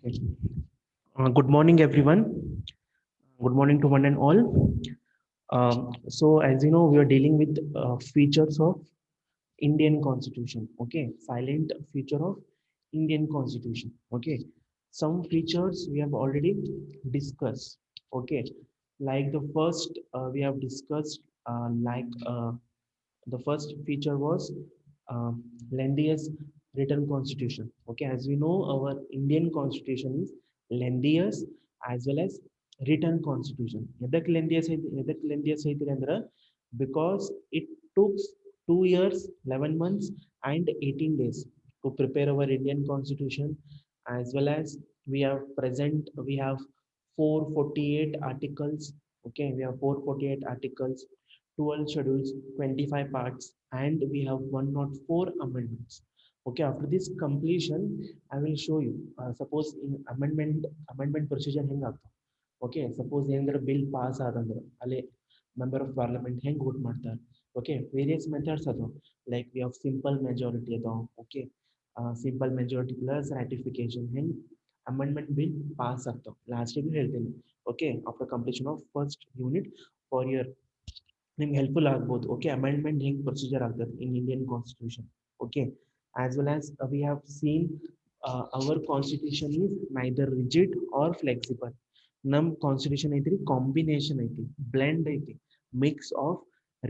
Okay. Good morning, everyone. Good morning to one and all. So, as you know, we are dealing with features of Indian Constitution. Okay, silent feature of Indian Constitution. Okay, some features we have already discussed. Okay, like the first we have discussed, the first feature was lengthiest written constitution. Okay, as we know, our Indian constitution is lengthiest as well as written constitution. ಎದಕ್ಕೆ lengthiest ಐತ್ರಿ ಅಂದ್ರೆ because it took 2 years 11 months and 18 days to prepare our Indian constitution, as well as we have 448 articles. Okay, we have 448 articles, 12 schedules, 25 parts, and we have 104 amendments. Okay, after this completion, I will show you. Suppose in amendment procedure ಹೆಂಗಾಗ್ತದೆ. Okay, suppose ಏನಂದ್ರೆ bill pass ಆದಂದ್ರೆ ಅಲ್ಲಿ member of parliament ಹೆಂಗ್ vote ಮಾಡ್ತಾರೆ. Okay, various methods ಅದಾವ. Like we have simple majority ಅದಾವ. Okay, simple majority plus ratification ಹೆಂಗ್ amendment bill pass ಆಗ್ತಾವ. ಲಾಸ್ಟಿಗೆ ಹೇಳ್ತೀನಿ. Okay, after completion of first unit for your ನಿಮ್ಗೆ ಹೆಲ್ಪ್ಫುಲ್ ಆಗ್ಬೋದು. ಓಕೆ, ಅಮೆಂಡ್ಮೆಂಟ್ ಹೆಂಗ್ ಪ್ರೊಸೀಜರ್ ಆಗ್ತದೆ in Indian constitution. Okay, as well as we have seen our constitution is neither rigid or flexible. ನಮ್ constitution ಐತ್ರಿ combination ಐತಿ, blend ಐತಿ, mix of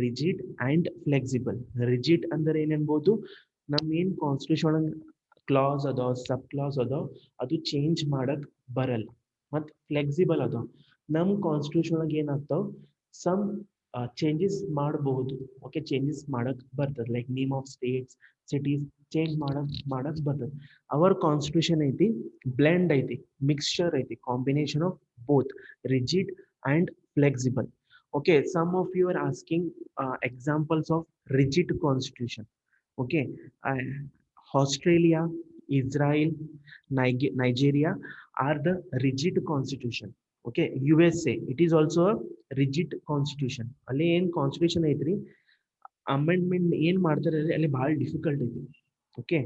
rigid and flexible. Rigid ಅಂದ್ರೆ ಏನ್ ಅನ್ಬೋದು, ನಮ್ ಏನ್ ಕಾನ್ಸ್ಟಿಟ್ಯೂಷನ್ ಕ್ಲಾಸ್ ಅದಾವ, ಸಬ್ ಕ್ಲಾಸ್ ಅದಾವ, ಅದು ಚೇಂಜ್ ಮಾಡಕ್ ಬರಲ್ಲ. ಮತ್ ಫ್ಲೆಕ್ಸಿಬಲ್ ಅದಾವ, ನಮ್ ಕಾನ್ಸ್ಟಿಟ್ಯೂಷನ್ ಒಳಗೆ ಏನಾಗ್ತಾವ, ಸಮ್ ಚೇಂಜಸ್ ಮಾಡಬಹುದು. ಓಕೆ, ಚೇಂಜಸ್ ಮಾಡಕ್ ಬರ್ತದೆ. Like name of States, cities change ಮಾಡಕ್ ಬರ್ತದೆ. ಅವರ್ ಕಾನ್ಸ್ಟಿಟ್ಯೂಷನ್ ಐತಿ ಬ್ಲೆಂಡ್ ಐತಿ, ಮಿಕ್ಸ್ಚರ್ ಐತಿ, combination of both rigid and flexible. Okay, some of you are asking examples of rigid constitution. Okay, uh, Australia, Israel, Nigeria are the rigid constitution. Okay, USA, it is also a rigid constitution. ಅಲ್ಲಿ ಏನ್ constitution ಐತ್ರಿ, amendment ಏನ್ ಮಾಡ್ತಾರೆ ಅಲ್ಲಿ ಬಹಳ difficult ಐತಿ. Okay,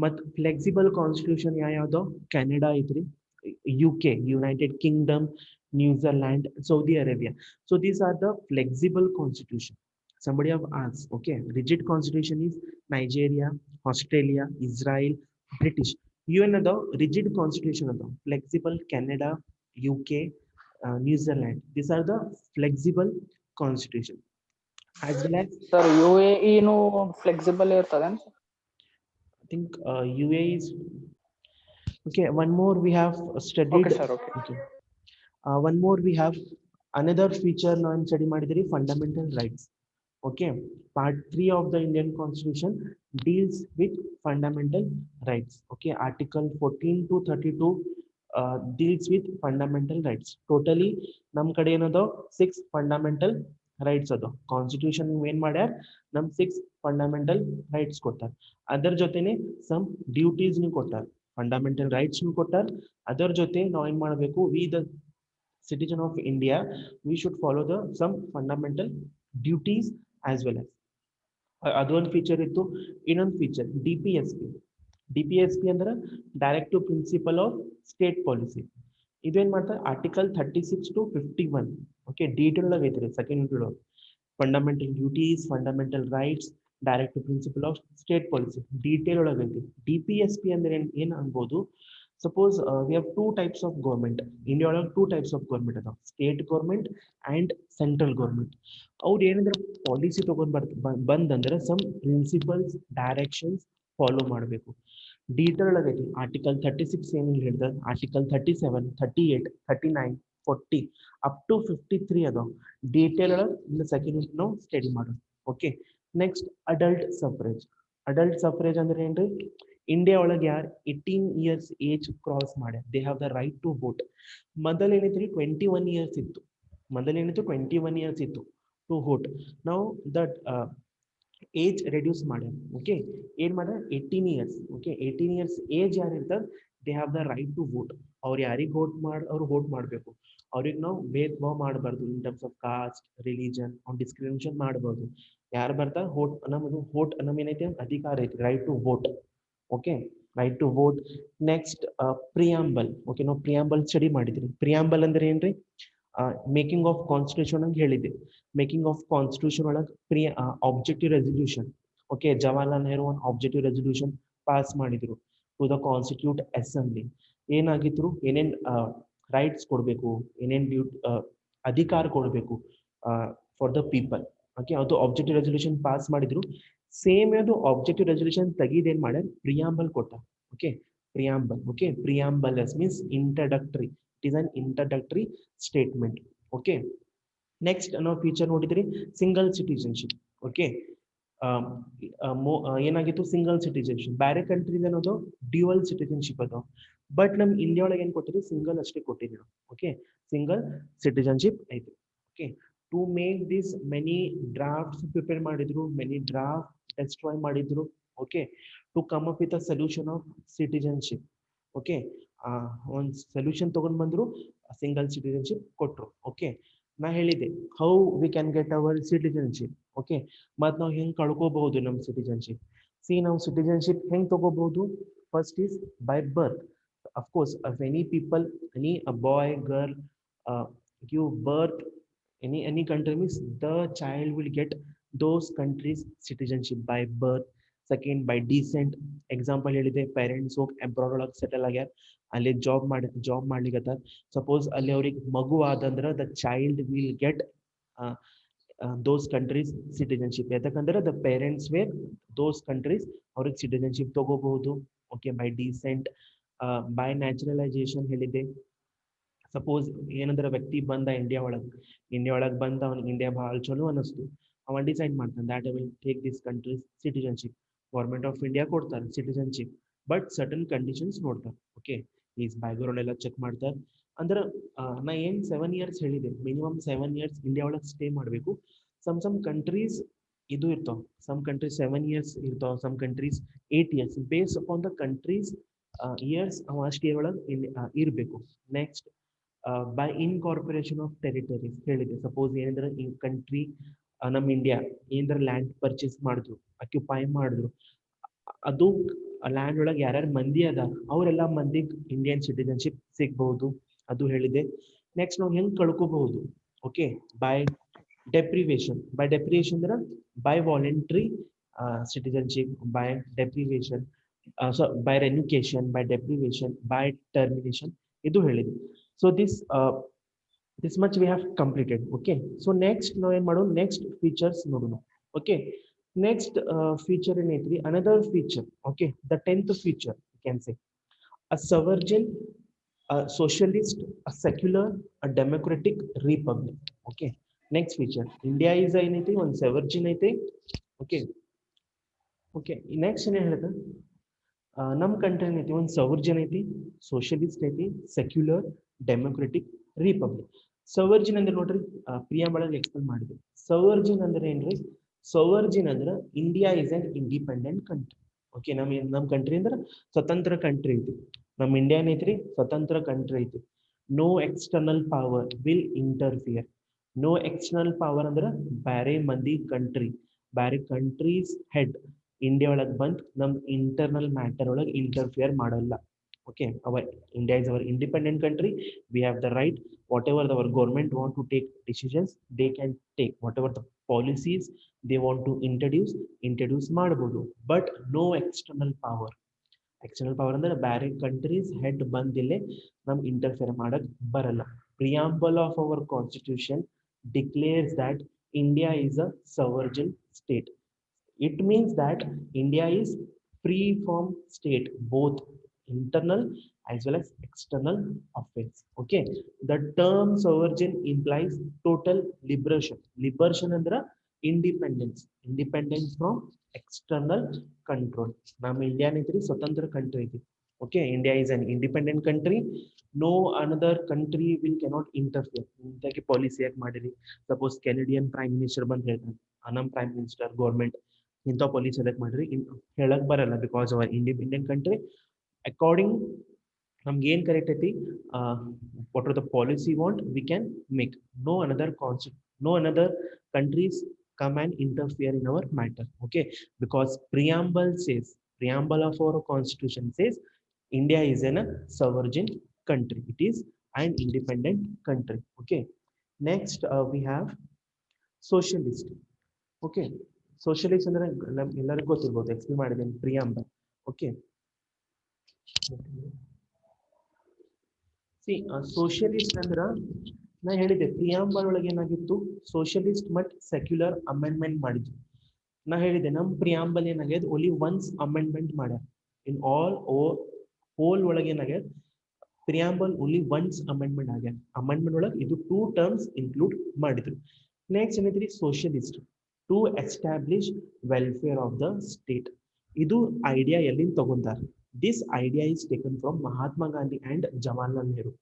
ಮತ್ flexible constitution ಯಾವ್ಯಾವ್ದು, ಕೆನಡಾ ಐತ್ರಿ, UK, United Kingdom, New Zealand, Saudi Arabia. So these are the flexible constitution. Somebody have asked. Okay, rigid constitution is Nigeria, Australia, Israel, British. UN the rigid constitution of the flexible Canada, UK, New Zealand. These are the flexible constitution. As well as sir UAE flexible ಇರ್ತದೇನು sir? I think UAE is okay. One more we have studied. Okay sir, okay. Okay. One more we have another feature now I'm study ಮಾಡಿದ್ರಿ, fundamental rights. Okay, part 3 of the Indian Constitution deals with fundamental rights. Okay, article 14 to 32 deals with fundamental rights. Totally ನಮ್ ಕಡೆ ಏನದ 6 fundamental rights ಅದ. Constitution ಏನ್ ಮಾಡ್ಯಾರ, ನಮ್ 6 fundamental rights ಕೊಟ್ಟಾರ. ಅದರ ಜೊತೆನೆ ಸಮ್ ಡ್ಯೂಟೀಸ್ ನು ಕೊಟ್ಟಾರ, ಫಂಡಮೆಂಟಲ್ ರೈಟ್ಸ್ ನು ಕೊಟ್ಟಾರ. ಅದರ ಜೊತೆ ನಾವು ಏನ್ ಮಾಡಬೇಕು, we the citizen of India, we should follow the some fundamental duties as well as ಅದೊಂದು ಫೀಚರ್ ಇತ್ತು. ಇನ್ನೊಂದು ಫೀಚರ್ DPSP. DPSP ಅಂದ್ರೆ directive principle of state policy. ಇದೇನ್ ಮಾಡ್ತಾರೆ, ಆರ್ಟಿಕಲ್ 36 to 51. ಓಕೆ, ಡೀಟೇಲ್ ಒಳಗೆ ಐತ್ರಿ ಸೆಕೆಂಡ್ ಒಳಗೆ. Fundamental duties, fundamental rights, directive principle of state policy detail ಒಳಗೆ ಐತಿ. DPSP ಅಂದ್ರೆ ಏನ್ ಅನ್ಬೋದು, suppose we have two types of government. India ಒಳಗೆ two types of government ಅದಾವ, state government and central government. ಅವ್ರು ಏನಂದ್ರೆ ಪಾಲಿಸಿ ತಗೊಂಡ್ ಬಂದಂದ್ರೆ ಸಮ್ ಪ್ರಿನ್ಸಿಪಲ್ಸ್, ಡೈರೆಕ್ಷನ್ಸ್ ಫಾಲೋ ಮಾಡಬೇಕು. ಡೀಟೇಲ್ ಒಳಗೈತಿ ಆರ್ಟಿಕಲ್ 36 ಏನ್ ಹೇಳ್ತಾರೆ, ಆರ್ಟಿಕಲ್ 37, 38, 39, 40 ಅಪ್ ಟು 53 ಅದಾವ. ಡೀಟೇಲ್ ಒಳಗೆ ಇನ್ನು ಸೆಕೆಂಡ್ ನಾವು ಸ್ಟಡಿ ಮಾಡೋದು. Okay, next adult suffrage. Adult suffrage ಅಂದ್ರೆ ಏನ್ರಿ, ಇಂಡಿಯಾ ಒಳಗೆ ಯಾರು 18 ಇಯರ್ಸ್ ಏಜ್ ಕ್ರಾಸ್ ಮಾಡ್ಯಾರ, they have the right to vote. ಮೊದಲು ಏನೈತ್ರಿ 21 ಇಯರ್ಸ್ ಇತ್ತು, ಮೊದಲೇನಿತ್ತು 21 ಇಯರ್ಸ್ ಇತ್ತು ಟು ವೋಟ್. ನಾವು ದಟ್ ಏಜ್ ರೆಡ್ಯೂಸ್ ಮಾಡ್ಯಾರ. ಓಕೆ, ಏನ್ ಮಾಡ್ಯಾರ 18 ಇಯರ್ಸ್. ಓಕೆ, 18 ಇಯರ್ಸ್ ಏಜ್ ಯಾರು ಇರ್ತದ, they have the right to vote. ಅವ್ರು ಯಾರಿಗೆ ಅವ್ರು ವೋಟ್ ಮಾಡಬೇಕು. ಅವ್ರಿಗೆ ನಾವು ಭೇದ ಭಾವ ಮಾಡಬಾರ್ದು in terms of cost, religion, ಅವ್ನು ಡಿಸ್ಕ್ರಿಮಿನೇಷನ್ ಮಾಡಬಾರ್ದು. ಯಾರು ಬರ್ತಾರೆ ವೋಟ್, ನಮ್ಮದು ವೋಟ್ ನಮ್ ಏನೈತೆ ಅಧಿಕಾರ ಐತಿ, right to vote. Okay, right to vote. Next preamble. Okay, ನಾವು ಪ್ರಿಯಾಂಬಲ್ ಸ್ಟಡಿ ಮಾಡಿದ್ರಿ. ಪ್ರಿಯಾಂಬಲ್ ಅಂದ್ರೆ ಏನ್ರಿ? ಮೇಕಿಂಗ್ ಆಫ್ ಕಾನ್ಸ್ಟಿಟ್ಯೂಷನ್ ಅಂತ ಹೇಳಿದ್ದೆ. ಮೇಕಿಂಗ್ ಆಫ್ ಕಾನ್ಸ್ಟಿಟ್ಯೂಷನ್ ಒಳಗೆ objective resolution. Okay, Jawaharlal Nehru ಒಂದು ಆಬ್ಜೆಕ್ಟಿವ್ ರೆಸಲ್ಯೂಷನ್ ಪಾಸ್ ಮಾಡಿದ್ರು ಟು ದ ಕಾನ್ಸ್ಟಿಟ್ಯೂಟ್ ಅಸೆಂಬ್ಲಿ. ಏನಾಗಿದ್ರು, ಏನೇನ್ ರೈಟ್ಸ್ ಕೊಡಬೇಕು, ಏನೇನ್ ಅಧಿಕಾರ ಕೊಡಬೇಕು ಫಾರ್ ದ ಪೀಪಲ್. ಓಕೆ, ಅದು ಆಬ್ಜೆಕ್ಟಿವ್ ರೆಸಲ್ಯೂಷನ್ ಪಾಸ್ ಮಾಡಿದ್ರು. ಸೇಮ್ ಅದು ಆಬ್ಜೆಕ್ಟಿವ್ ರೆಸಲ್ಯೂಷನ್ ತೆಗೆದು ಏನ್ ಮಾಡ್ಯಾರ, ಪ್ರಿಯಾಂಬಲ್ ಕೊಟ್ಟ. Okay, preamble. Okay, preambles means introductory. It is an introductory statement. Okay, next ನಾವು ಫೀಚರ್ ನೋಡಿದ್ರಿ ಸಿಂಗಲ್ ಸಿಟಿಜನ್ಶಿಪ್. ಓಕೆ, ಏನಾಗಿತ್ತು, ಸಿಂಗಲ್ ಸಿಟಿಜನ್ಶಿಪ್. ಬೇರೆ ಕಂಟ್ರೀಸ್ ಅನ್ನೋದು ಡ್ಯೂಯಲ್ ಸಿಟಿಜನ್ಶಿಪ್ ಅದು, ಬಟ್ ನಮ್ ಇಂಡಿಯಾ ಒಳಗೆ ಏನ್ ಕೊಟ್ಟಿದ್ರಿ, ಸಿಂಗಲ್ ಅಷ್ಟೇ ಕೊಟ್ಟಿದ್ರು. ಓಕೆ, ಸಿಂಗಲ್ ಸಿಟಿಜನ್ಶಿಪ್ ಐತಿ. Okay, to make this many drafts prepare ಮಾಡಿದ್ರು, ಮೆನಿ ಡ್ರಾಫ್ಟ್ ಡೆಸ್ಟ್ರಾಯ್ ಮಾಡಿದ್ರು. Okay, to come up with a solution of citizenship. Okay, ಒಂದು ಸೊಲ್ಯೂಷನ್ ತಗೊಂಡ್ ಬಂದ್ರು, ಸಿಂಗಲ್ ಸಿಟಿಜನ್ಶಿಪ್ ಕೊಟ್ರು. ಓಕೆ, ನಾ ಹೇಳಿದೆ how we can get hour citizenship. Okay, ಮತ್ ನಾವು ಹೆಂಗ್ ಕಳ್ಕೋಬಹುದು ನಮ್ ಸಿಟಿಜನ್ಶಿಪ್? ಸಿ, ನಾವು ಸಿಟಿಜನ್ಶಿಪ್ ಹೆಂಗ್ ತಗೋಬಹುದು? First is by birth. Of course, any people, any boy, girl give birth any country means the child will get those countries citizenship by birth. Second, by descent. Example ಹೇಳಿದೆ, parents ಹೋಗಿ abroad ಒಳಗೆ settle ಆಗ್ಯಾರ, ಅಲ್ಲಿ job ಮಾಡ್ಲಿಕ್ಕತ್ತಾರ. Suppose ಅಲ್ಲಿ ಅವ್ರಿಗೆ ಮಗು ಆದಂದ್ರೆ the child will get those countries citizenship. ಯಾಕಂದ್ರೆ the parents were those countries, ಅವ್ರಿಗೆ ಸಿಟಿಜನ್ಶಿಪ್ ತಗೋಬಹುದು. Okay, by descent. By naturalisation ಹೇಳಿದೆ. ಸಪೋಸ್ ಏನಂದ್ರೆ ವ್ಯಕ್ತಿ ಬಂದ ಇಂಡಿಯಾ ಒಳಗೆ ಬಂದ, ಅವ್ನಿಗೆ ಇಂಡಿಯಾ ಭಾಳ ಚಲೋ ಅನ್ನಿಸ್ತು, ಅವ ಡಿಸೈಡ್ ಮಾಡ್ತಾನೆ that I will take this countries citizenship. Government of India ಕೊಡ್ತಾರೆ ಸಿಟಿಜನ್ಶಿಪ್, ಬಟ್ ಸರ್ಟನ್ ಕಂಡೀಷನ್ಸ್ ನೋಡ್ತಾರೆ. ಓಕೆ, ಈಸ್ ಬ್ಯಾಕ್ಗ್ರೌಂಡ್ ಎಲ್ಲ ಚೆಕ್ ಮಾಡ್ತಾರೆ. ಅಂದ್ರೆ ನಾ ಏನ್ 7 years ಹೇಳಿದೆ, ಮಿನಿಮಮ್ 7 years ಇಂಡಿಯಾ ಒಳಗೆ ಸ್ಟೇ ಮಾಡಬೇಕು. ಸಮ್ ಕಂಟ್ರೀಸ್ ಇದು ಇರ್ತಾವ, ಸಮ್ ಕಂಟ್ರೀಸ್ 7 years ಇರ್ತಾವ, some countries 8 years. Base upon the countries years ಅವ ಅಷ್ಟು ಇಯರ್ ಒಳಗೆ ಇರಬೇಕು. Next, by incorporation of territories ಹೇಳಿದೆ. ಸಪೋಸ್ ಏನಂದ್ರೆ ಈ ಕಂಟ್ರಿ, ನಮ್ಮ ಇಂಡಿಯಾ ಏನಂದ್ರೆ ಲ್ಯಾಂಡ್ ಪರ್ಚೇಸ್ ಮಾಡಿದ್ರು, ಅಕ್ಯುಪೈ ಮಾಡಿದ್ರು, ಅದು ಲ್ಯಾಂಡ್ ಒಳಗೆ ಯಾರ್ಯಾರು ಮಂದಿ ಅದ ಅವರೆಲ್ಲ ಮಂದಿಗೆ ಇಂಡಿಯನ್ ಸಿಟಿಜನ್ಶಿಪ್ ಸಿಗ್ಬಹುದು, ಅದು ಹೇಳಿದೆ. ನೆಕ್ಸ್ಟ್, ನಾವು ಹೆಂಗ್ ಕಳ್ಕೋಬಹುದು? Okay, by deprivation. By deprivation ಅಂದ್ರೆ by voluntary citizenship, by deprivation, by renunciation, by deprivation, by termination, ಇದು ಹೇಳಿದೆ. So this much we have completed. Okay, so next ನಾವು ಏನ್ ಮಾಡೋಣ, ನೆಕ್ಸ್ಟ್ ಫೀಚರ್ಸ್ ನೋಡೋಣ. ಓಕೆ, ನೆಕ್ಸ್ಟ್ ಫೀಚರ್ ಏನೈತ್ರಿ, another feature. Okay, the 10th feature you can say a sovereign, a socialist, a secular, a democratic republic. Okay, next feature, India is ಏನೈತಿ, ಒಂದು sovereign ಐತಿ. Okay, okay, next ಏನ್ ಹೇಳ್ದ, ನಮ್ಮ country ಐತಿ, ಒಂದು ಸವರ್ಜಿನ್ ಐತಿ, ಸೋಷಿಯಲಿಸ್ಟ್ ಐತಿ, ಸೆಕ್ಯುಲರ್, ಡೆಮೊಕ್ರೆಟಿಕ್, ರಿಪಬ್ಲಿಕ್. ಸವರ್ಜಿನ್ ಅಂದ್ರೆ ನೋಡ್ರಿ, ಪ್ರಿಯಾಂಬಲ್ ಎಕ್ಸ್ಪ್ಲೇನ್ ಮಾಡಿದ್ವಿ. ಸವರ್ಜಿನ್ ಅಂದ್ರೆ ಏನ್ರಿ? ಸವರ್ಜಿನ್ ಅಂದ್ರೆ India is an independent country. Okay, ನಮ್ಮ ಕಂಟ್ರಿ ಅಂದ್ರೆ ಸ್ವತಂತ್ರ ಕಂಟ್ರಿ ಐತಿ. ನಮ್ಮ ಇಂಡಿಯಾ ಏನೈತ್ರಿ, ಸ್ವತಂತ್ರ ಕಂಟ್ರಿ ಐತಿ. No external power will interfere. No external power ಅಂದ್ರೆ ಬ್ಯಾರೆ ಮಂದಿ ಕಂಟ್ರಿ, ಬ್ಯಾರೆ ಕಂಟ್ರೀಸ್ ಹೆಡ್ ಇಂಡಿಯಾ ಒಳಗೆ ಬಂದು ನಮ್ ಇಂಟರ್ನಲ್ ಮ್ಯಾಟರ್ ಒಳಗೆ ಇಂಟರ್ಫಿಯರ್ ಮಾಡಲ್ಲ. Okay, our India is our independent country. We have the right, whatever our government want to take decisions they can take, whatever the policies they want to introduce ಮಾಡಬಹುದು. But no external power. External power ಅಂದ್ರೆ ಬ್ಯಾರೆ countries head ಬಂದಿಲ್ಲೇ ನಮ್ interfere ಮಾಡಕ್ ಬರಲ್ಲ. Preamble of our constitution declares that India is a sovereign state. It means that India is free from state, both internal as well as external affairs. Okay, the term sovereign implies total liberation. Liberation andra independence from external control. Nam India nitri swatantra country ಐತಿ. Okay, India is an independent country. No another country will cannot interfere. ಇಂತಕ್ಕೆ policy ಯಾಕೆ ಮಾಡಿರಿ? Suppose Canadian prime minister ಬಂದು ಹೇಳ್ತಾರೆ, ನಮ್ಮ prime minister government ಇಂಥ policy elect ಮಾಡ್ರಿ, ಹೇಳಕ್ ಬರಲ್ಲ. Because our independent country, according ನಮ್ಗೆ ಏನ್ ಕರೆಕ್ಟ್ ಐತಿ, what are the policy want we can make. No another countries come and interfere in our matter. Okay, because preamble says Preamble of our constitution says India is a sovereign country. It is an independent country. Okay. Next, we have socialist. Okay. Socialist ಅಂದ್ರೆ ಎಲ್ಲರಿಗೂ ಗೊತ್ತಿರ್ಬೋದು, explain ಮಾಡಿದ್ದೇನೆ preamble. Okay. C socialist ಅಂದ್ರ ನಾ ಹೇಳಿದೆ preamble ಒಳಗೆ ಏನಾಗಿತ್ತು, socialist ಮಟ್ secular amendment ಮಾಡಿದ್ರು. ನಾ ಹೇಳಿದೆ ನಮ್ ಪ್ರಿಯಾಂಬಲ್ ಏನಾಗ್ಯದ ಓನ್ಲಿ ಒನ್ಸ್ ಅಮೆಂಡ್ಮೆಂಟ್ ಮಾಡ್ಯಾರ. ಇನ್ ಆಲ್ ಹೋಲ್ ಒಳಗೆ ಏನಾಗ್ಯದ ಪ್ರಿಯಾಂಬಲ್ ಓನ್ಲಿ ಒನ್ಸ್ ಅಮೆಂಡ್ಮೆಂಟ್ ಆಗ್ಯಾದ. ಅಮೆಂಡ್ಮೆಂಟ್ ಒಳಗೆ ಇದು 2 ಟರ್ಮ್ಸ್ ಇನ್ಕ್ಲೂಡ್ ಮಾಡಿದ್ರು. ನೆಕ್ಸ್ಟ್ ಏನೈತ್ರಿ socialist, to establish welfare of the state. ಇದು ಐಡಿಯಾ ಎಲ್ಲಿಂದ ತಗೊಂತಾರ? This idea is taken from Mahatma Gandhi and Jawaharlal Nehru.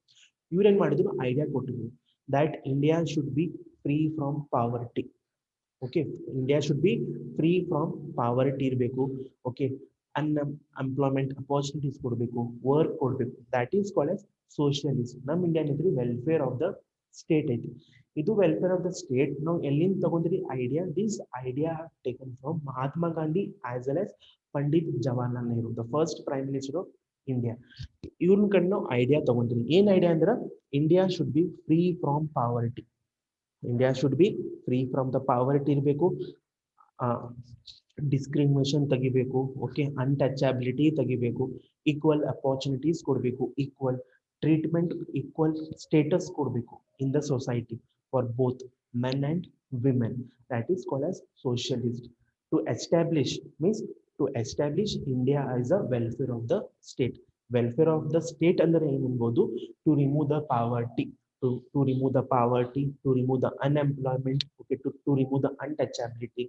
ಇವ್ರೇನ್ ಮಾಡಿದ್ರು, ಐಡಿಯಾ ಕೊಟ್ಟಿದ್ರು that India should be free from poverty. Okay, India should be free from poverty ಇರಬೇಕು. Okay, unemployment opportunities ಕೊಡಬೇಕು, work ಕೊಡಬೇಕು. That is called as socialist. ನಮ್ಮ India ಐತ್ರಿ welfare of the state ಐತಿ. ಇದು ವೆಲ್ಫೇರ್ ಆಫ್ ದ ಸ್ಟೇಟ್ ನಾವು ಎಲ್ಲಿಂದ ತಗೊಂಡ್ರಿ idea? This idea taken from Mahatma Gandhi as well as Pandit Jawaharlal Nehru, the first prime minister of India. ಇವ್ರನ್ನ ಕಡೆ ನಾವು ಐಡಿಯಾ ತಗೊಂಡ್ರಿ. ಏನ್ ಐಡಿಯಾ ಅಂದ್ರೆ India should be free from poverty. India should be free from the poverty ಇರಬೇಕು, ಡಿಸ್ಕ್ರಿಮಿನೇಷನ್ ತೆಗಿಬೇಕು. ಓಕೆ, ಅನ್ಟಚಬಿಲಿಟಿ ತೆಗಿಬೇಕು, equal opportunities ಕೊಡಬೇಕು, ಈಕ್ವಲ್ ಟ್ರೀಟ್ಮೆಂಟ್, ಈಕ್ವಲ್ ಸ್ಟೇಟಸ್ ಕೊಡಬೇಕು in the society for both men and women. That is called as socialist. To establish means to establish India as a welfare of the state. Welfare of the state ಅಂದ್ರೆ ಏನು ಅನ್ಬೋದು? To remove the poverty, to remove the poverty, to remove the unemployment, okay, to remove the untouchability.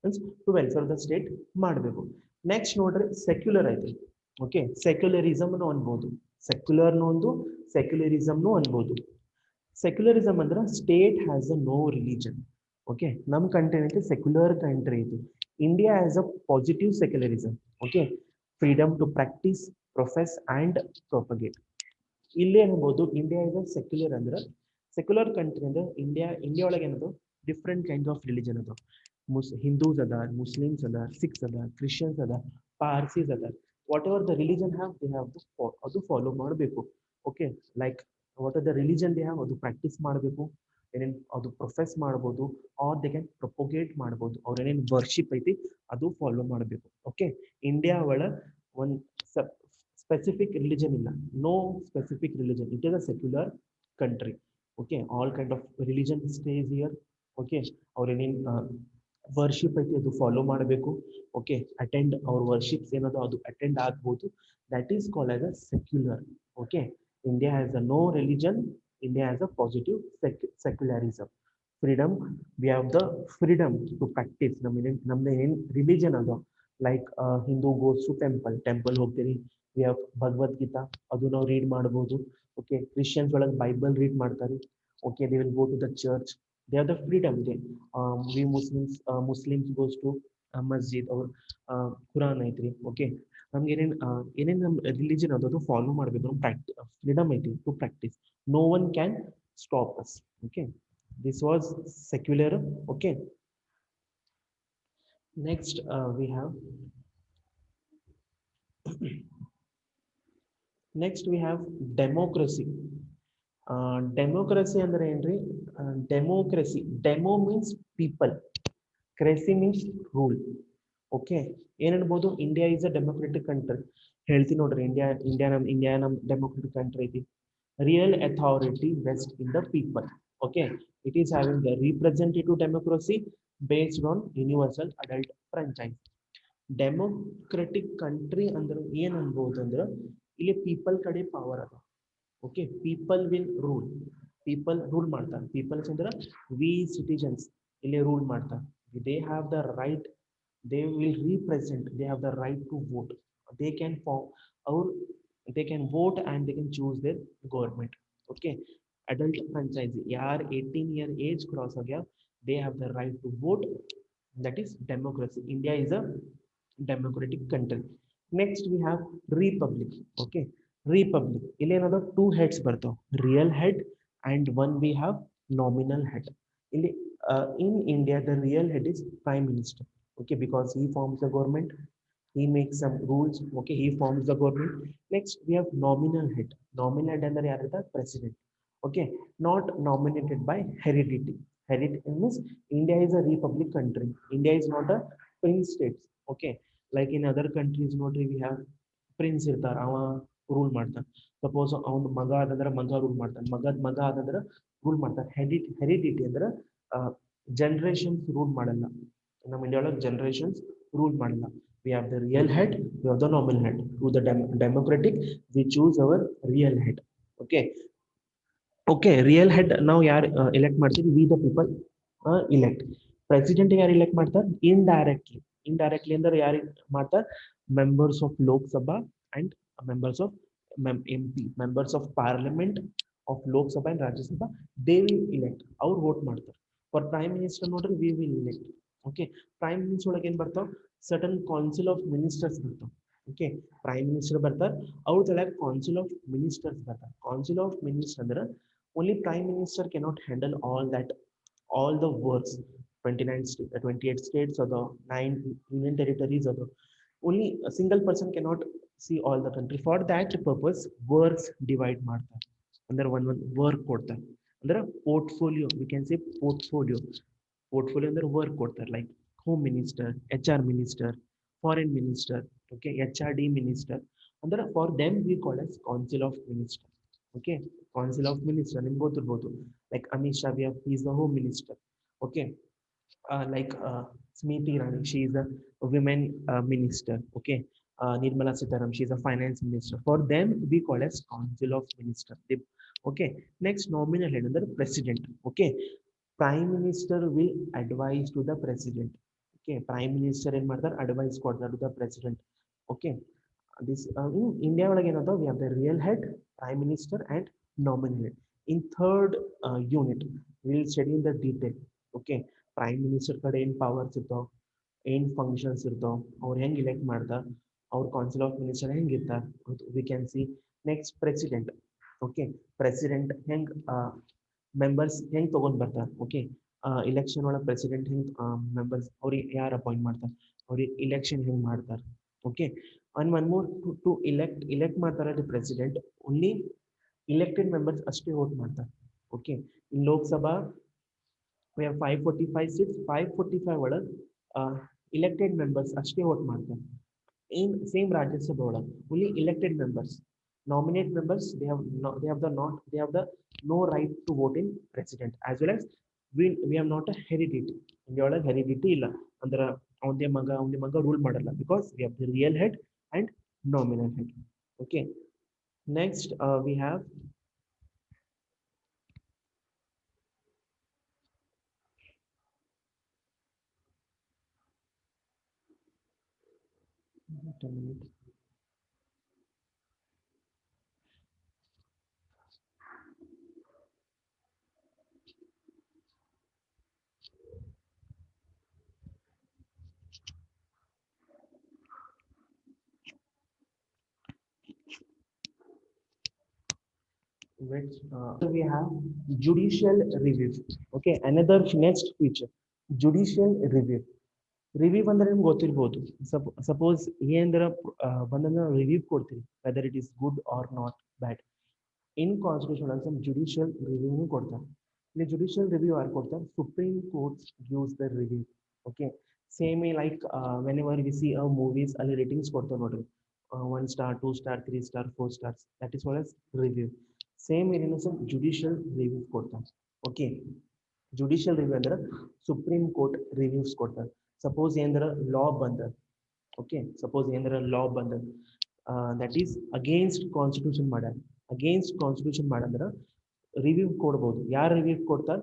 Means to welfare of the state ಮಾಡಬೇಕು. Next ನೋಡ್ರಿ secular ಐತಿ. Okay, secularism ಅನ್ಬೋದು, secular ಒಂದು secularism ಅನ್ಬೋದು. Secularism ಅಂದ್ರೆ state has a no religion. Okay, ನಮ್ಮ country ಏನೈತೆ secular country ಐತಿ. India has a positive secularism. Okay, freedom to practise, profess and propagate. ಇಲ್ಲಿ ಏನ್ಬೋದು, ಇಂಡಿಯಾ ಇಸ್ ಅ ಸೆಕ್ಯುಲರ್ ಅಂದ್ರೆ ಸೆಕ್ಯುಲರ್ ಕಂಟ್ರಿ ಅಂದ್ರೆ ಇಂಡಿಯಾ ಒಳಗೆ ಏನದು ಡಿಫ್ರೆಂಟ್ ಕೈಂಡ್ ಆಫ್ ರಿಲಿಜನ್ ಅದ. ಹಿಂದೂಸ್ ಅದಾರ, ಮುಸ್ಲಿಮ್ಸ್ ಅದಾರ, ಸಿಖ್ಸ್ ಅದಾರ, ಕ್ರಿಶ್ಚಿಯನ್ಸ್ ಅದಾರ, ಪಾರ್ಸೀಸ್ ಅದಾರ. Whatever the religion have they have to ಅದು ಫಾಲೋ ಮಾಡಬೇಕು. Okay, like what are the religion they have ಅದು ಪ್ರಾಕ್ಟೀಸ್ ಮಾಡಬೇಕು. ಏನೇನು ಅದು ಪ್ರೊಫೆಸ್ ಮಾಡ್ಬೋದು, ಆರ್ ದೇ ಕ್ಯಾನ್ ಪ್ರೊಪೋಗೇಟ್ ಮಾಡ್ಬೋದು. ಅವ್ರ ಏನೇನು ವರ್ಷಿಪ್ ಐತಿ ಅದು ಫಾಲೋ ಮಾಡಬೇಕು. ಓಕೆ, ಇಂಡಿಯಾ ಒಳ ಒಂದು ಸ್ಪೆಸಿಫಿಕ್ ರಿಲಿಜನ್ ಇಲ್ಲ, no specific religion. It is a secular country. Okay, all kind of religion stays here. Okay, ಅವ್ರ ಏನೇನು ವರ್ಷಿಪ್ ಐತಿ ಅದು ಫಾಲೋ ಮಾಡಬೇಕು. ಓಕೆ, ಅಟೆಂಡ್ ಅವ್ರ ವರ್ಷಿಪ್ಸ್ ಏನದು ಅದು ಅಟೆಂಡ್ ಆಗ್ಬೋದು. That is called as a secular. Okay, India has a no religion. India has a positive secularism. Freedom, we have the freedom to practice. ನಮ್ದು ಏನು ರಿಲಿಜನ್ ಅದು, like Hindu goes to temple ಹೋಗ್ತೀರಿ. We have Bhagavad Gita, ಅದು ನಾವು read ಮಾಡ್ಬೋದು. Okay, Christians ಒಳಗೆ Bible read ಮಾಡ್ತಾರೆ. Okay, they will go to the church. They have the freedom. They we Muslims goes to masjid, ಅವ್ರ ಕುರಾನ್ ಐತ್ರಿ. ಓಕೆ, ನಮ್ಗೆ ಏನೇನು ನಮ್ಮ ರಿಲಿಜನ್ ಅದು ಫಾಲೋ ಮಾಡಬೇಕು. ನಮ್ಮ ಫ್ರೀಡಮ್ ಐತಿ to practise. No one can stop us. Okay, this was secular. Okay, next we have democracy. Democracy ಅಂದ್ರೆ ಏನ್ರಿ? Democracy, demo means people, cracy means rule. Okay, ಏನ್ ಅನ್ಬೋದು? India is a democratic country. ಹೇಳ್ತೀನಿ ನೋಡ್ರಿ, India ನಮ್ democratic country ಐತಿ. Real authority rest in the people. Okay, it is having the representative democracy based on universal adult franchise. Democratic country ಅಂದ್ರೆ ಏನ್ ಅನ್ಬೋದು ಅಂದ್ರೆ ಇಲ್ಲಿ ಪೀಪಲ್ ಕಡೆ ಪವರ್ ಅದ. Okay, people will rule. People rule ಮಾಡ್ತಾರೆ. ಪೀಪಲ್ಸ್ ಅಂದ್ರೆ ವಿ ಸಿಟಿಜನ್ಸ್ ಇಲ್ಲಿ ರೂಲ್ ಮಾಡ್ತಾರೆ. They have the right, they will represent, they have the right to vote. They can form or they can vote and they can choose their government. Okay, adult franchise yaar 18 year age cross ho gaya, they have the right to vote. That is democracy. India is a democratic country. Next we have republic. Okay, republic ಇಲ್ಲಿ ಏನದ two heads ಬರ್ತಾವ, real head and one we have nominal head. ಇಲ್ಲಿ in India the real head is prime minister. Okay, because he forms the government. He makes some rules. Okay, he forms the government. Next, we have nominal head. Nominal head under the president. Okay, not nominated by heredity. Heredity means India is a republic country. India is not a prince state. Okay, like in other countries, ನೋಡ್ರಿ we have prince ಇರ್ತಾರ ಅವ rule ಮಾಡ್ತಾನೆ. Suppose ಅವ್ನ ಮಗ ಆದಂದ್ರೆ ಮಗ rule ಮಾಡ್ತಾನೆ, ಮಗದ ಮಗ ಆದಂದ್ರೆ rule ಮಾಡ್ತಾನೆ. ಹೆರಿಡಿಟಿ ಅಂದ್ರೆ ಜನರೇಷನ್ಸ್ ರೂಲ್ ಮಾಡಲ್ಲ. ನಮ್ಮ ಇಂಡಿಯಾ ಒಳಗೆ ಜನರೇಷನ್ಸ್ ರೂಲ್ ಮಾಡಲ್ಲ. We have the real head, we have the nominal head. To the democratic, we choose our real head. Okay. Okay, real head now ಯಾರು elect ಮಾಡ್ತೀವಿ? We the people elect. President ಯಾರು elect ಮಾಡ್ತಾರೆ? Indirectly. Indirectly ಅಂದ್ರೆ ಯಾರು ಮಾಡ್ತಾರೆ? Members of Lok Sabha and members of MP, members of Parliament of Lok Sabha and Rajya Sabha, they will elect. ಅವ್ರು vote ಮಾಡ್ತಾರೆ. For Prime Minister ನೋಡ್ರಿ we will elect. Okay, Prime Minister ಒಳಗೆ ಏನ್ ಬರ್ತಾವ? Certain council of ministers ಬರ್ತಾವ. Okay, Prime Minister ಬರ್ತಾರೆ, ಅವ್ರ ತಳಗ council of ministers ಬರ್ತಾರೆ. Council of ministers ಅಂದ್ರೆ only Prime Minister cannot handle all that, all the works. 28 states or the 9 union territories or the, only a single person cannot see all the country. For that purpose, works divide ಮಾಡ್ತಾರೆ. ಅಂದ್ರೆ one work ಕೊಡ್ತಾರೆ. ಅಂದ್ರೆ portfolio, we can say portfolio. Portfolio ಅಂದ್ರೆ work ಕೊಡ್ತಾರೆ, like home minister, HR minister, foreign minister, okay, HRD minister. ಅಂದ್ರೆ for them we call as council of minister. Okay, council of minister ನಿಮ್ಗೆ ಗೊತ್ತಿರ್ಬೋದು. Like Amit Shah, we have, he is the home minister. Okay, like Smriti Irani, she is a women minister. Okay, Nirmala Sitaram, she is a finance minister. For them we call as council of minister. Okay, next nominal head under president. Okay, prime minister will advise to the president. Okay, prime minister ಏನ್ ಮಾಡ್ತಾರೆ? Advice ಕೊಡ್ತಾರೆ to the president. Okay, this in India ಒಳಗೆ ಏನಂತ, we have the real head, prime minister and nominal head. In third unit we will study in the detail. Okay, prime minister ಕಡೆ ಏನ್ powers ಇರ್ತಾವ, ಏನ್ functions ಇರ್ತಾವ, ಅವ್ರು ಹೆಂಗ್ elect ಮಾಡ್ತಾರ, ಅವ್ರ ಕೌನ್ಸಿಲ್ ಆಫ್ ಮಿನಿಸ್ಟರ್ ಹೆಂಗಿರ್ತಾರ, we can see. Next president. Okay, president ಹೆಂಗ್ ಮೆಂಬರ್ಸ್ ಹೆಂಗ್ ತಗೊಂಡ್ ಬರ್ತಾರ. ಓಕೆ, ಇಲೆಕ್ಷನ್ ಒಳಗೆ ಪ್ರೆಸಿಡೆಂಟ್ ಹೆಂಗ್ ಮೆಂಬರ್ಸ್ ಅವ್ರಿಗೆ ಯಾರು ಅಪಾಯಿಂಟ್ ಮಾಡ್ತಾರೆ, ಅವ್ರಿಗೆ ಇಲೆಕ್ಷನ್ ಹೆಂಗ್ ಮಾಡ್ತಾರೆ. Okay, and one more, to elect ಮಾಡ್ತಾರೆ the president, only elected members ಅಷ್ಟೇ vote ಮಾಡ್ತಾರೆ. Okay, in Lok Sabha we have 545 seats, 545 ಒಳಗೆ elected members ಅಷ್ಟೇ vote ಮಾಡ್ತಾರೆ. In same Rajya Sabha ಒಳಗೆ only elected members, nominate members, they have the no right to vote in president. As well as we have not a heredity. India ಒಳಗೆ heredity ಇಲ್ಲ, ಅಂದ್ರೆ ಅವನ ಮಗ rule ಮಾಡಲ್ಲ, because we have the real head and nominal head. Okay, next we have a minute. Which we have judicial review. Okay, another next feature, judicial review. Review ಅಂದ್ರೆ ನಿಮ್ಗೆ ಗೊತ್ತಿರ್ಬೋದು. Suppose ಏನಂದ್ರೆ ಒಂದನ್ನ ರಿವ್ಯೂ ಕೊಡ್ತೀವಿ, whether it is good or not bad. In constitution some judicial review ಕೊಡ್ತಾರೆ. ಇಲ್ಲಿ judicial review ಯಾರು ಕೊಡ್ತಾರೆ? Supreme Court gives the review. Okay, same like whenever we see a movies ಅಲ್ಲಿ ರೇಟಿಂಗ್ಸ್ ಕೊಡ್ತಾರೆ ನೋಡ್ರಿ, 1 star, 2 star, 3 star, 4 stars, that is called as review. Same ಏನೇನು sir judicial review ಕೊಡ್ತಾರೆ. Okay, judicial review ಅಂದ್ರೆ supreme court reviews ಕೊಡ್ತಾರೆ. Suppose ಏನಂದ್ರೆ law ಬಂದ, okay, suppose ಏನಂದ್ರೆ ಲಾ ಬಂದ ದಟ್ ಈಸ್ ಅಗೇನ್ಸ್ಟ್ ಕಾನ್ಸ್ಟಿಟ್ಯೂಷನ್ ಮಾಡ್ಯಾರ, ಅಗೇನ್ಸ್ಟ್ ಕಾನ್ಸ್ಟಿಟ್ಯೂಷನ್ ಮಾಡಂದ್ರೆ ರಿವ್ಯೂ ಕೊಡ್ಬೋದು. ಯಾರು ರಿವ್ಯೂ ಕೊಡ್ತಾರೆ?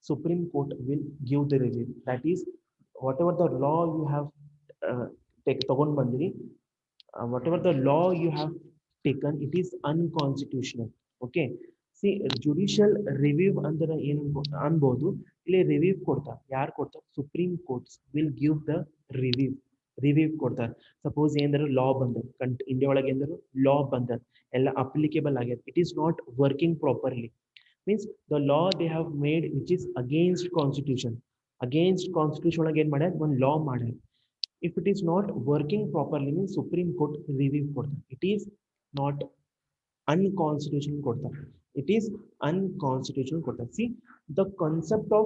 Supreme court will give the review. That is whatever the law you have ತಗೊಂಡ್ ಬಂದಿರಿ, whatever the law you have taken, it is unconstitutional. Okay, see judicial review ಅಂದ್ರೆ ಏನು ಅನ್ಬೋದು, ಇಲ್ಲಿ ರಿವ್ಯೂ ಕೊಡ್ತಾರೆ. ಯಾರು ಕೊಡ್ತಾರೆ? Supreme courts will give the review ಕೊಡ್ತಾರೆ. ಸಪೋಸ್ ಏನಂದ್ರೆ ಲಾ ಬಂದ, ಇಂಡಿಯಾ ಒಳಗೆ ಏನಂದ್ರೆ ಲಾ ಬಂದ, ಎಲ್ಲ ಅಪ್ಲಿಕೇಬಲ್ ಆಗ್ಯದ, it is not working properly, means the law they have made which is against constitution. Against constitution ಒಳಗೆ ಏನ್ ಮಾಡ್ಯಾರ? ಒಂದು ಲಾ ಮಾಡ್ಯಾರ, If it is not working properly means Supreme Court review ಕೊಡ್ತಾರೆ. It is not unconstitutional ಕೊಡ್ತಾರೆ. It is unconstitutional ಕೊಡ್ತಾರೆ. See, the concept of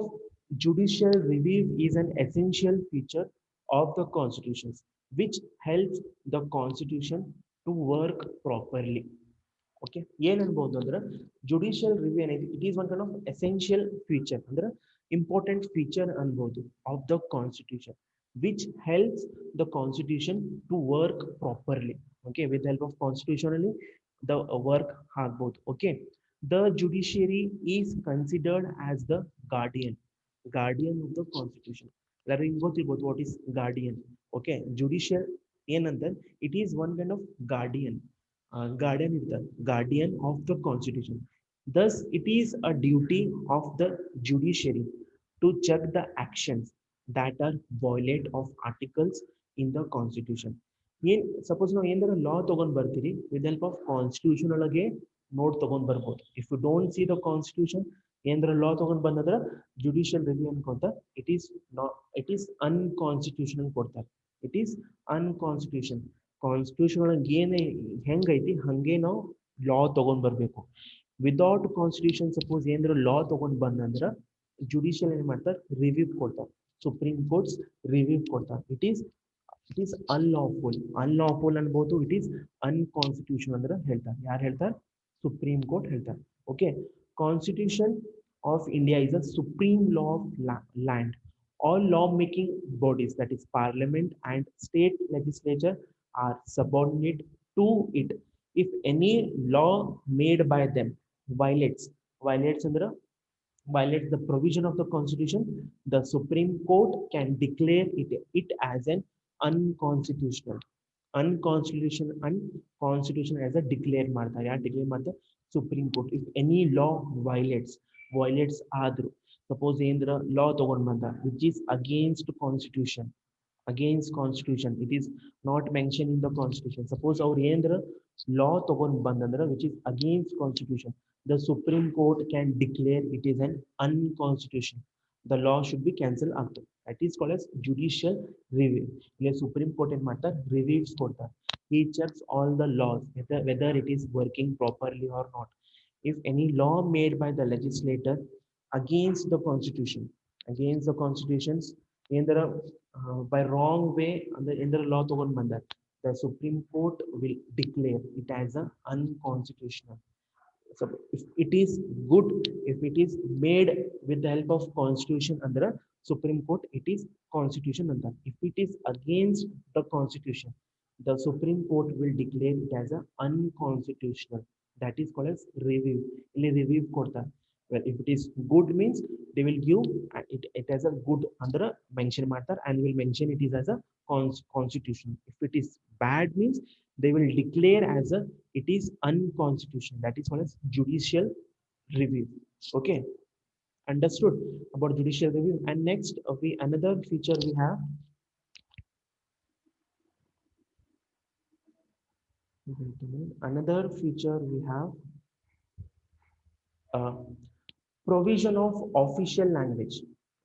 judicial review is an essential feature of the constitutions which helps the constitution to work properly. Okay, ಏನ್ ಅನ್ಬೋದು ಅಂದ್ರೆ judicial review ಏನಿದೆ it is one kind of essential feature ಅಂದ್ರೆ important feature ಅನ್ಬೋದು of the constitution which helps the constitution to work properly. Okay, with the help of constitutionally the work ಆಗ್ಬೋದು. Okay, the judiciary is considered as the guardian of the constitution. ಎಲ್ಲರಿಗೂ ಗೊತ್ತಿರ್ಬೋದು what is guardian. Okay, judicial ಏನಂದ್ರೆ it is one kind of guardian of the constitution. Thus it is a duty of the judiciary to check the actions that are violate of articles in the constitution. ಏನ್ suppose ನಾವು ಏನಾರ law ತಗೊಂಡ್ ಬರ್ತೀರಿ with help of constitution ಒಳಗೆ note ತಗೊಂಡ್ ಬರ್ಬೋದು. If you don't see the constitution ಏನಾರ law ತಗೊಂಡ್ ಬಂದ್ರ ಜುಡಿಷಿಯಲ್ ರಿವ್ಯೂ ಅನ್ಕೊಂತ ಇಟ್ ಈಸ್ ಅನ್ಕಾನ್ಸ್ಟಿಟ್ಯೂಷನಲ್ ಕೊಡ್ತಾರೆ. It is unconstitution. ಕಾನ್ಸ್ಟಿಟ್ಯೂಷನ್ ಒಳಗೆ ಏನ್ ಹೆಂಗೈತಿ ಹಂಗೆ ನಾವು ಲಾ ತಗೊಂಡ್ ಬರ್ಬೇಕು. ವಿದೌಟ್ ಕಾನ್ಸ್ಟಿಟ್ಯೂಷನ್ ಸಪೋಸ್ ಏನಾರ ಲಾ ತಗೊಂಡ್ ಬಂದಂದ್ರ ಜುಡಿಷಿಯಲ್ ಏನ್ ಮಾಡ್ತಾರೆ ರಿವ್ಯೂ ಕೊಡ್ತಾರೆ. ಸುಪ್ರೀಂ ಕೋರ್ಟ್ಸ್ ರಿವ್ಯೂ ಕೊಡ್ತಾರೆ. ಇಟ್ ಈಸ್ ಅನ್ಲಾಫುಲ್ ಅನ್ಬೋದು. ಇಟ್ ಈಸ್ ಅನ್ಕಾನ್ಸ್ಟಿಟ್ಯೂಷನ್ ಅಂದ್ರೆ ಹೇಳ್ತಾರೆ. ಯಾರು ಹೇಳ್ತಾರೆ? ಸುಪ್ರೀಂ ಕೋರ್ಟ್ ಹೇಳ್ತಾರೆ. Okay, constitution of India is a supreme law of land. All law-making bodies, that is Parliament and state legislature, are subordinate to it. If any law made by them violates the provision of the Constitution, the Supreme Court can declare it as an unconstitutional. Unconstitutional as a declare ಮಾಡ್ತಾರೆ. ಯಾರು declare ಮಾಡ್ತಾರೆ? Supreme court. If any law violates ಆದ್ರು suppose ಏನ್ರ law ತಗೊಂಡ್ ಬಂದ which is against constitution it is not mention in the constitution. Suppose ಅವ್ರು ಏನ್ರ law ತಗೊಂಡ್ ಬಂದಂದ್ರ which is against constitution, the Supreme Court can declare it is an unconstitutional. The law should be cancelled after. That is called as judicial review. Here Supreme Court in matter reviews ಕೊಡ್ತಾರೆ. He checks all the laws whether it is working properly or not. If any law made by the legislator against the constitutions ಏನಾರ by wrong way ಅಂದ್ರೆ ಏನಾರ law ತಗೊಂಡ್ ಬಂದಾರ, the Supreme Court will declare it as a unconstitutional. So if it is good, if it is made with the help of constitution under Supreme Court, it is constitution under. If it is against the constitution, the Supreme Court will declare it as a unconstitutional. That is called as review. Ili review ಕೊಡ್ತಾರೆ. Well, if it is good means they will give it as a good under mention ಮಾಡ್ತಾರೆ and will mention it is as a constitution. If it is bad means they will declare as a it is unconstitutional. That is called as judicial review. Okay, understood about judicial review. And next another feature we have, uh, provision of official language.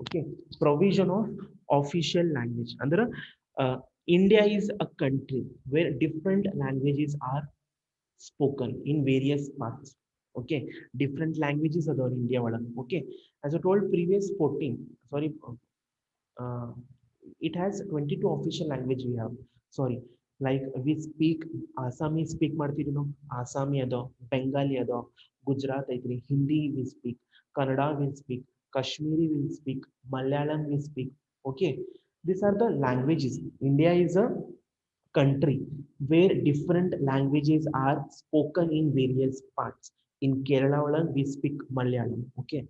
Okay, provision of official language ಅಂದ್ರೆ India is a country where different languages are spoken in various parts. Okay, different languages are there in India ಒಳಗೆ. Okay, as I told previous 14 sorry uh, it has 22 official language we have. Sorry, like we speak Assami speak ಮಾಡ್ತೀವಿ ನಾವು, Assami ಅದ, Bengali ಅದ, Gujarat ಐತ್ರಿ, Hindi we speak, Kannada we speak, Kashmiri we speak, Malayalam we speak. Okay, these are the languages. India is a country where different languages are spoken in various parts. In Kerala we speak Malayalam. Okay,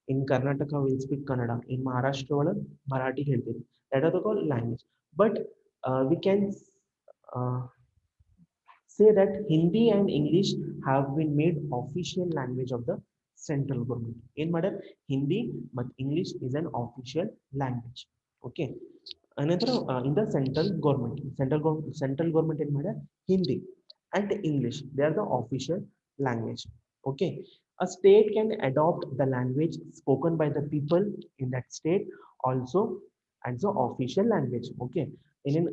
in Karnataka we speak Kannada. In Maharashtra Marathi ಹೇಳ್ತೀವಿ. That are the called language. But we can uh, say that Hindi and English have been made official language of the central government. In matter Hindi but English is an official language. Okay, another in the central government in matter Hindi and English, they are the official language. Okay, a state can adopt the language spoken by the people in that state also as the official language. Okay, ಏನೇನ್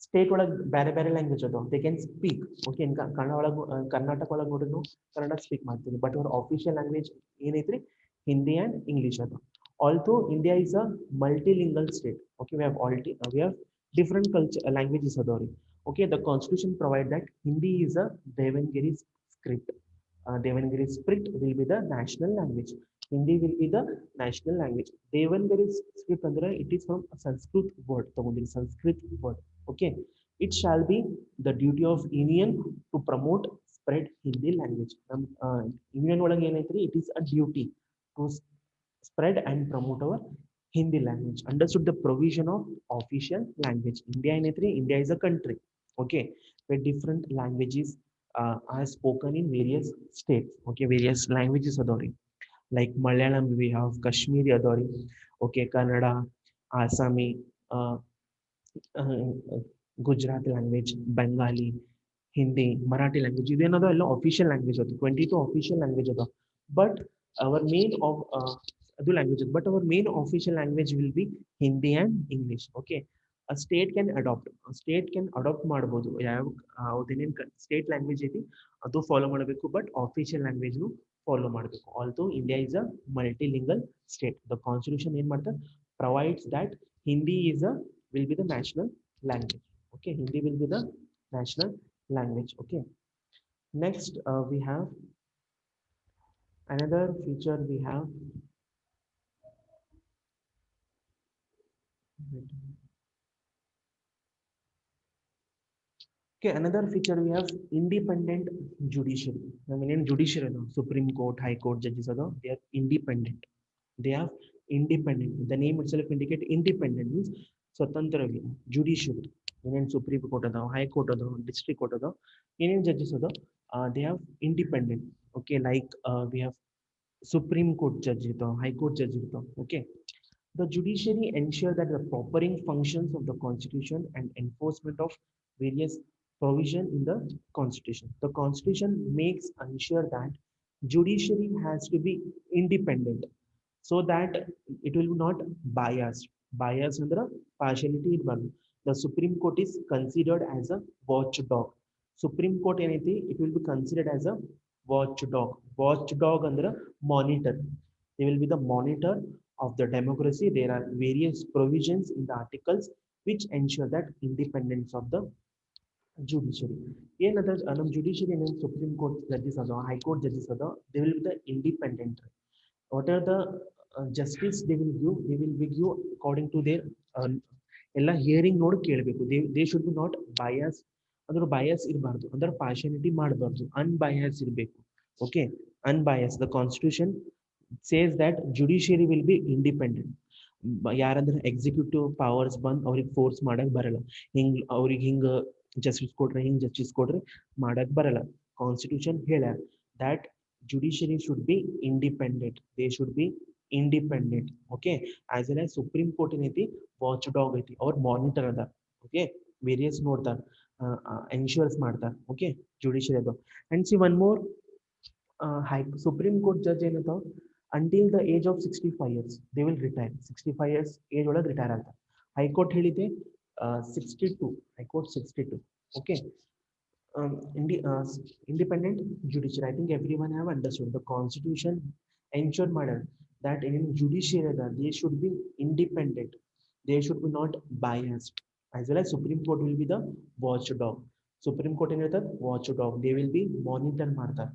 state ಒಳಗೆ ಬೇರೆ ಬೇರೆ language ಅದಾವ they can speak okay in Kannada ಒಳಗೆ ಕರ್ನಾಟಕ ಒಳಗೆ ನೋಡ್ರಿ ನಾವು Kannada speak ಮಾಡ್ತೀವಿ ಬಟ್ ಅವ್ರ ಆಫಿಷಿಯಲ್ ಲ್ಯಾಂಗ್ವೇಜ್ ಏನೈತ್ರಿ ಹಿಂದಿ ಆ್ಯಂಡ್ ಇಂಗ್ಲೀಷ್ ಅದ also India is a multilingual state okay we have different culture languages adori okay the constitution provide that hindi is a devangiri script devangiri script will be the national language hindi will be the national language devangiri script andre it is from a sanskrit word tagondiri sanskrit word okay it shall be the duty of union to promote spread hindi language union ಒಳಗೆ ಏನೈತ್ರಿ it is a duty to spread and promote our Hindi language. Understood the provision of official language. India in India is a country, okay, where different languages are spoken in various states. Okay, various languages adori. Like Malayalam, we have Kashmiri adori. Okay, Kannada, Assami, uh, Gujarati language, Bengali, Hindi, Marathi language. These are all official language. 22 official language. But our main of other languages, but our main official language will be Hindi and English. Okay. A state can adopt ಮಾಡಬಹುದು ಯಾವ ಅದೇನೇನು state language ಐತಿ ಅದು follow ಮಾಡಬೇಕು but official language follow ಮಾಡಬೇಕು also India is a multilingual state the constitution ಏನ್ ಮಾಡ್ತಾರೆ provides that Hindi is a will be the national language okay hindi will be the national language okay next we have another feature we have okay another feature we have independent judiciary I mean in judiciary supreme court high court judges are they are independent they are independent the name itself indicate independent means ಸ್ವತಂತ್ರವಾಗಿ judiciary ಏನೇನು supreme court ಅದಾವ high court ಅದಾವ district court ಅದಾವ ಏನೇನು judges ಅದಾವ they have independent okay like we have supreme court judge ಇರ್ತಾವ high court judge ಇರ್ತಾವ okay the judiciary ensure that the proper functions of the constitution and enforcement of various provision in the constitution the constitution makes ensure that judiciary has to be independent so that it will not bias under partiality ಇರಬಾರ್ದು the supreme court is considered as a watchdog supreme court ಏನೈತಿ it will be considered as a watchdog ಅಂದ್ರೆ monitor they will be the monitor of the democracy there are various provisions in the articles which ensure that independence of the judiciary ಏನದ ನಮ್ಮ judiciary ಏನೇನು supreme court judges ಅದಾವ high court judges ಅದಾವ they will be the independent what are the justice they will give according to their ಎಲ್ಲ hearing ನೋಡಿ ಕೇಳಬೇಕು they should be not bias ಅದ್ರ bias ಇರಬಾರ್ದು ಅಂದ್ರೆ ಪಾರ್ಶಿಯಾಲಿಟಿ ಮಾಡಬಾರ್ದು ಅನ್ಬಯಾಸ್ ಇರಬೇಕು okay unbias the constitution says that judiciary will be independent ಯಾರಂದ್ರೆ executive powers ಬಂದು ಅವ್ರಿಗೆ ಫೋರ್ಸ್ ಮಾಡಕ್ ಬರಲ್ಲ ಅವ್ರಿಗೆ ಹಿಂಗ ಜಸ್ಟಿಸ್ ಕೊಡ್ರೆ ಹಿಂಗ್ ಜಸ್ಟಿಸ್ ಕೊಡ್ರೆ ಮಾಡಕ್ ಬರಲ್ಲ ಕಾನ್ಸ್ಟಿಟ್ಯೂಷನ್ ಹೇಳ್ಯಾರ that judiciary should be independent they should be independent okay as well as supreme court ಏನೈತಿ watchdog ಐತಿ ಅವ್ರ ಮಾನಿಟರ್ ಅದ okay various ನೋಡ್ತಾರ ensures ಮಾಡ್ತಾರ okay judiciary ಅದು and see one more high supreme court judge ಏನಂತ until the age of 65 years they will retire 65 years age ಒಳಗೆ retire ಆಗ್ತಾರೆ high court ಹೇಳಿದೆ 62 high court 62 okay independent judiciary I think everyone have understood the constitution ensured madam that in judiciary they should be independent they should be not biased as well as supreme court will be the watchdog supreme court in the watchdog they will be monitor ಮಾಡ್ತಾರ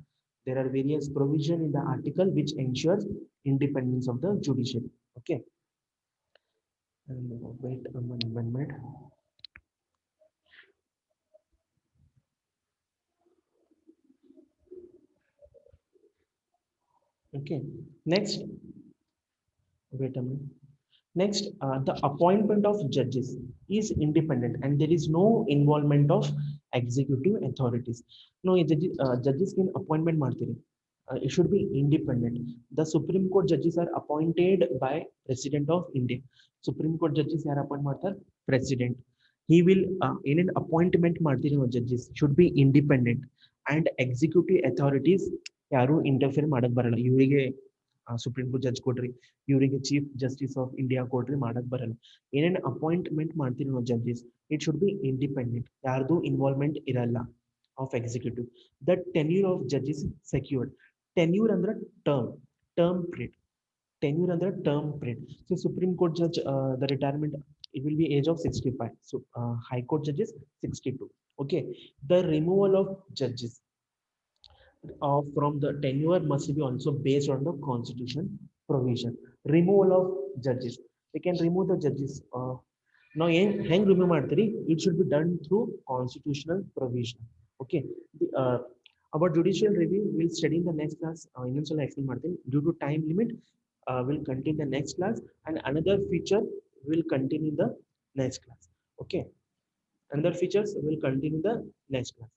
there are various provision in the article which ensures independence of the judiciary okay and wait one minute okay next wait a minute next the appointment of judges is independent and there is no involvement of executive authorities no judges can appointment ಮಾಡ್ತೀರಿ it should be independent the supreme court judges are appointed by president of india supreme court judges ಯಾರು appoint ಮಾಡ್ತಾರೆ president he will ಏನೇನು appointment ಮಾಡ್ತೀರಿ judges should be independent and executive authorities ಯಾರು interfere ಮಾಡಕ್ ಬರಲ್ಲ ಇವರಿಗೆ supreme court judge ಕೊಡ್ರಿ, ಇವರಿಗೆ ಚೀಫ್ ಜಸ್ಟಿಸ್ ಆಫ್ ಇಂಡಿಯಾ ಕೊಡ್ರಿ, ಮಾಡಕ್ ಬರಲ್ಲ. ಏನೇನು ಅಪಾಯಿಂಟ್ಮೆಂಟ್ ಮಾಡ್ತೀರಿ ನಾವು judges, it should be independent, ಯಾರ್ದು ಇನ್ವಾಲ್ವ್ಮೆಂಟ್ ಇರಲ್ಲ of executive. The tenure of judges secured. Tenure ಅಂದ್ರೆ term period. Tenure under term period. So Supreme Court judge, the retirement, it will be age of 65. So High Court judges 62. Okay. The removal of judges from the tenure must be also based on the constitution provision. Removal of judges. They can remove the judges. Now, hang remove ಮಾಡ್ತೀರಿ, it should be done through constitutional provision. Okay. About judicial review, we'll study in the next class. Innೊಂದ್ಸಲ explain ಮಾಡ್ತೀನಿ. Due to time limit, will continue the next class, and another feature will continue the next class. Okay, another features will continue the next class.